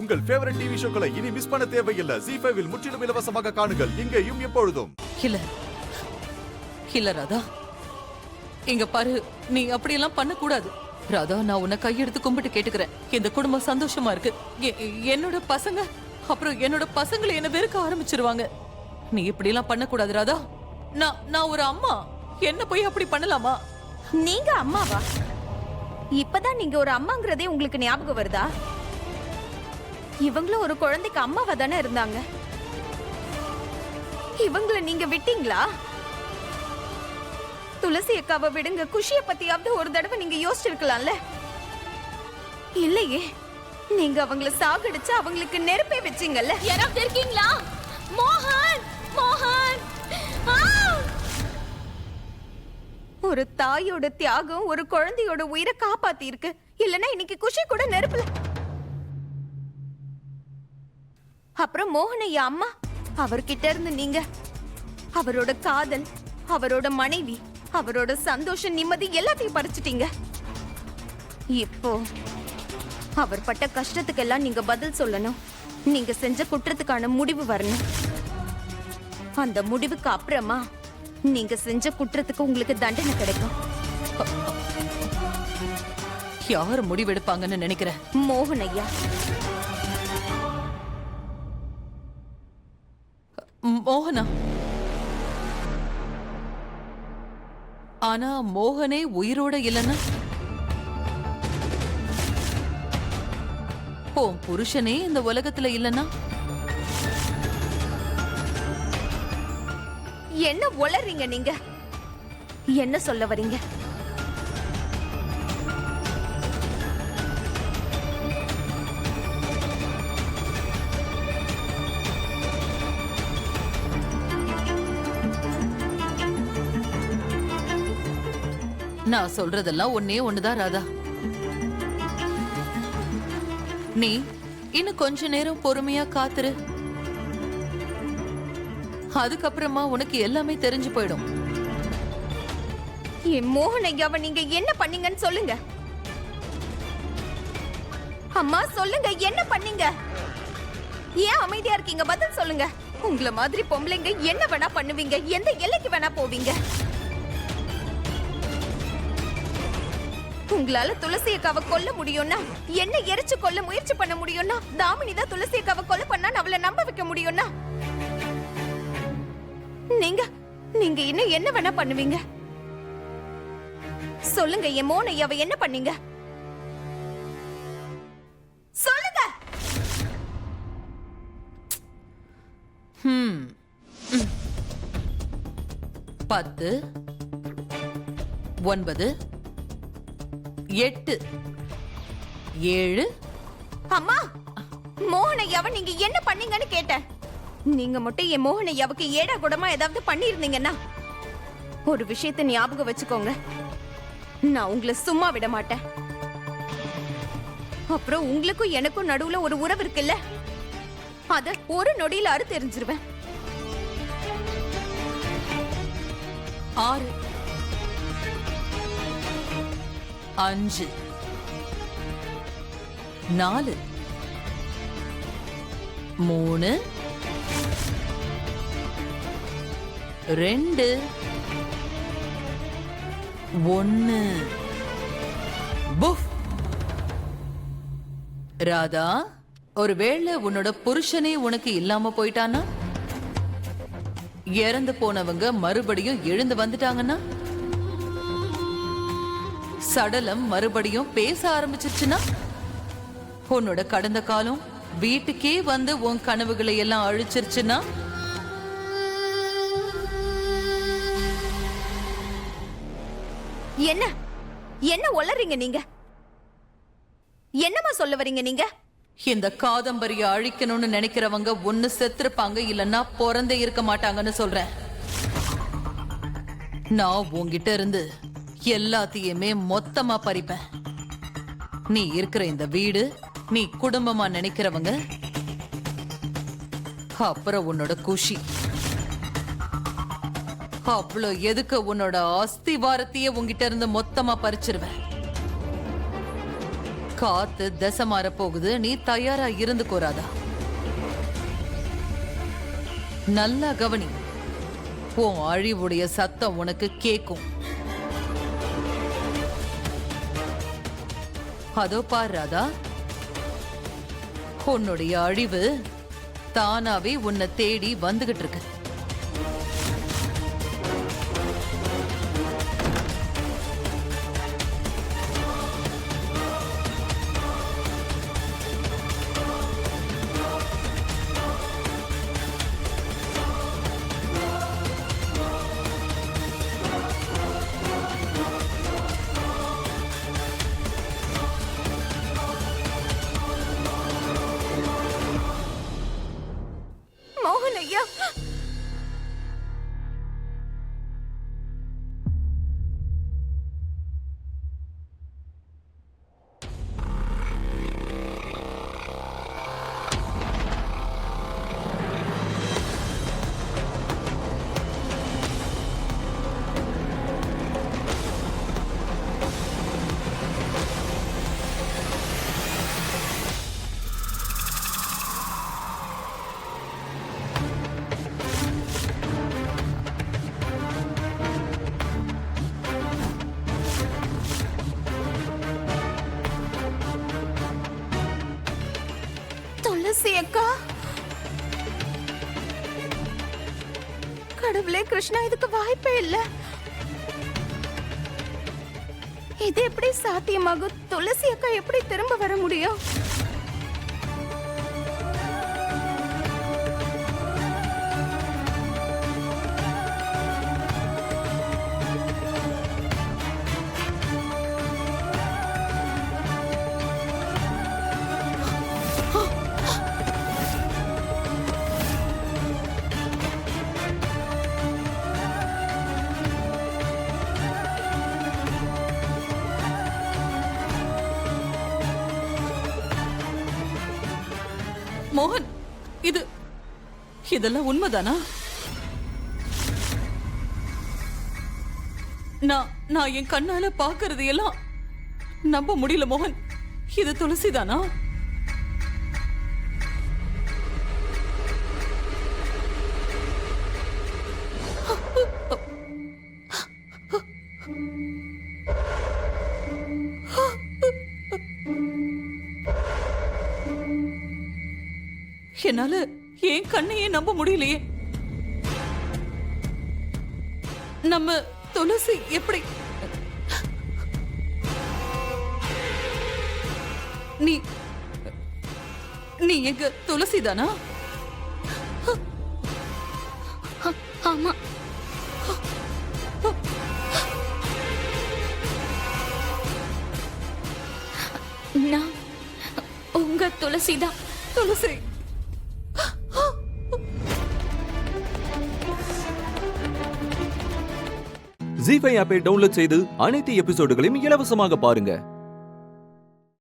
உங்கள் favourite TV ஷோக்களை இனி miss பண்ண தேவையில்லை. ZEE5 இல் முற்றிலும் இலவசமாக காணுங்கள். இங்கேயும் எப்பொழுதும். இல்ல ராதா, இங்க பாரு, நீ அப்படியெல்லாம் பண்ண கூடாது. ராதா, நான் உன்னை கையெடுத்து கும்பிட்டு கேட்டுக்கிறேன். இந்த குடும்பம் சந்தோஷமா இருக்கு. என்னோட பசங்க, அப்புறம் என்னோட பசங்களை என்ன வெறுக்க ஆரம்பிச்சிருவாங்க. நீ இப்படி எல்லாம் பண்ண கூடாது ராதா. நான் ஒரு அம்மா, என்ன போய் அப்படி பண்ணலாமா? நீங்க அம்மாவா? இப்பதான் நீங்க ஒரு அம்மாங்கிறதே உங்களுக்கு ஞாபகம் வருதா? இவங்களும் ஒரு குழந்தைக்கு அம்மாவா தானே இருந்தாங்க. இவங்கள நீங்க விட்டீங்களா? துளசி அக்காவை விடுங்க. குஷிய பத்தியாவது ஒரு தடவை நீங்க யோசிச்சிருக்கலாம்ல. இல்லையே, நீங்க அவங்கள சாகடிச்சு அவங்களுக்கு நெருப்பே வச்சீங்கல்ல. யாராவது இருக்கீங்களா? மோகன், மோகன்! ஒரு தாயோட தியாகம் ஒரு குழந்தையோட உயிரை காப்பாத்தி இருக்கு. இல்லனா இன்னைக்கு குஷி கூட நெருப்புல. அப்புறம் மோகனையா அம்மா, அவர்கிட்ட இருந்து நீங்க அவரோட காதல், அவரோட மனைவி, அவரோட சந்தோஷம், நிம்மதி எல்லாத்தையும் பறிச்சிட்டீங்க. இப்போ அவர் பட்ட கஷ்டத்துக்கெல்லாம் நீங்க பதில் சொல்லணும். நீங்க செஞ்ச குற்றத்துக்கான முடிவு வரணும். அந்த முடிவுக்கு அப்புறமா நீங்க செஞ்ச குற்றத்துக்கு உங்களுக்கு தண்டனை கிடைக்கும். யாரு முடிவெடுப்பாங்கன்னு நினைக்கிறேன்? மோகன் ஐயா. மோகனா? ஆனா மோகனே உயிரோட இல்லைன்னா, உன் புருஷனே இந்த உலகத்துல இல்லைன்னா, என்ன உளறீங்க நீங்க? என்ன சொல்ல வரீங்க? நான் சொல்றதெல்லாம் ஒன்னே ஒண்ணுதான் ராதா. நீ இன்னும் கொஞ்ச நேரம் பொறுமையா காத்துரு. அதுக்கப்புறமா உனக்கு எல்லாமே தெரிஞ்சு போயிடும். என் மோகன் ஐயாவை நீங்க என்ன பண்ணீங்கன்னு சொல்லுங்க. அம்மா சொல்லுங்க, என்ன பண்ணீங்க? ஏன் அமைதியா இருக்கீங்க? பதில் சொல்லுங்க. உங்கள மாதிரி பொம்பளைங்க என்ன வேணா பண்ணுவீங்க, எந்த எல்லைக்கு வேணா போவீங்க. உங்களால துளசி அக்காவை கொல்ல முடியும்னா, என்ன எரிச்சு கொல்ல முயற்சி பண்ண முடியும்னா, தாமினி தான் துளசி அக்காவை கொலை பண்ணா அவளை நம்ப வைக்க முடியும்னா, நீங்க இன்னும் என்ன வேணா பண்ணுவீங்க. சொல்லுங்க, என் மோகன் ஐயாவை என்ன பண்ணீங்க? சொல்லுங்க. 10, 9, 8, 7. அம்மா, மோகன் ஐயாவை நீங்க என்ன பண்ணீங்கன்னு கேட்டேன். நீங்க மட்டும் என் மோகன் ஐயாவுக்கு ஏடா கூடமா ஏதாவது பண்ணிருந்தீங்கன்னா, ஒரு விஷயத்தை ஞாபகம் வச்சுக்கோங்க, நான் உங்களை சும்மா விட மாட்டேன். அப்புறம் உங்களுக்கும் எனக்கும் நடுவுல ஒரு உறவு இருக்குல்ல, அத ஒரு நொடியில அறு தெரிஞ்சிருவேன். 6, 5, 4, 3, 2, 1. புஃப். ராதா, ஒருவேளை உன்னோட புருஷனே உனக்கு இல்லாம போயிட்டானா, இறந்து போனவங்க மறுபடியும் எழுந்து வந்துட்டாங்கன்னா, சடலம் மறுபடியும் பேச ஆரம்பிச்சிருச்சுன்னா, உன்னோட கடந்த காலம் வீட்டுக்கே வந்து உன் கனவுகளை எல்லாம் அழிச்சிருச்சுன்னா, என்ன என்ன உளறீங்க நீங்க? என்னமா சொல்ல வரீங்க நீங்க? இந்த காதம்பரிய அழிக்கணும்னு நினைக்கிறவங்க ஒண்ணு செத்துருப்பாங்க, இல்லன்னா பிறந்தே இருக்க மாட்டாங்கன்னு சொல்றேன். நான் உன்கிட்ட இருந்து எல்லாத்தையுமே மொத்தமா பறிப்பேன். நீ இருக்கிற இந்த வீடு, நீ குடும்பமா நினைக்கிறவங்க, அப்புறம் உன்னோட குஷி, அவ்வளோ எதுக்கு உன்னோட அஸ்திவாரத்தையே உன்கிட்ட இருந்து மொத்தமா பறிச்சிருவேன். காத்து திசை மாற போகுது, நீ தயாரா இருந்துக்கோ ராதா. நல்லா கவனி, உன் அழிவுடைய சத்தம் உனக்கு கேக்கும். அதோ பார் ராதா, உன்னுடைய அழிவு தானாவே உன்னை தேடி வந்துகிட்டு இருக்கு. மோகன் ஐயா, துளசி அக்கா. கடவுளே கிருஷ்ணா, இதுக்கு வாய்ப்பே இல்ல. இது எப்படி சாத்தியமாகும்? துளசி அக்கா எப்படி திரும்ப வர முடியும்? மோகன், இதெல்லாம் உண்மைதானா? நான் என் கண்ணால பாக்குறது எல்லாம் நம்ப முடியல மோகன். இது துளசிதானா? என்னால என் கண்ணையே நம்ப முடியலையே. நம்ம துளசி எப்படி? நீ எங்க துளசிதானா? ஆமா, நான் உங்க துளசிதான். துளசி, ஜீ5 ஆப்பை டவுன்லோட் செய்து அனைத்து எபிசோடுகளையும் இலவசமாக பாருங்க.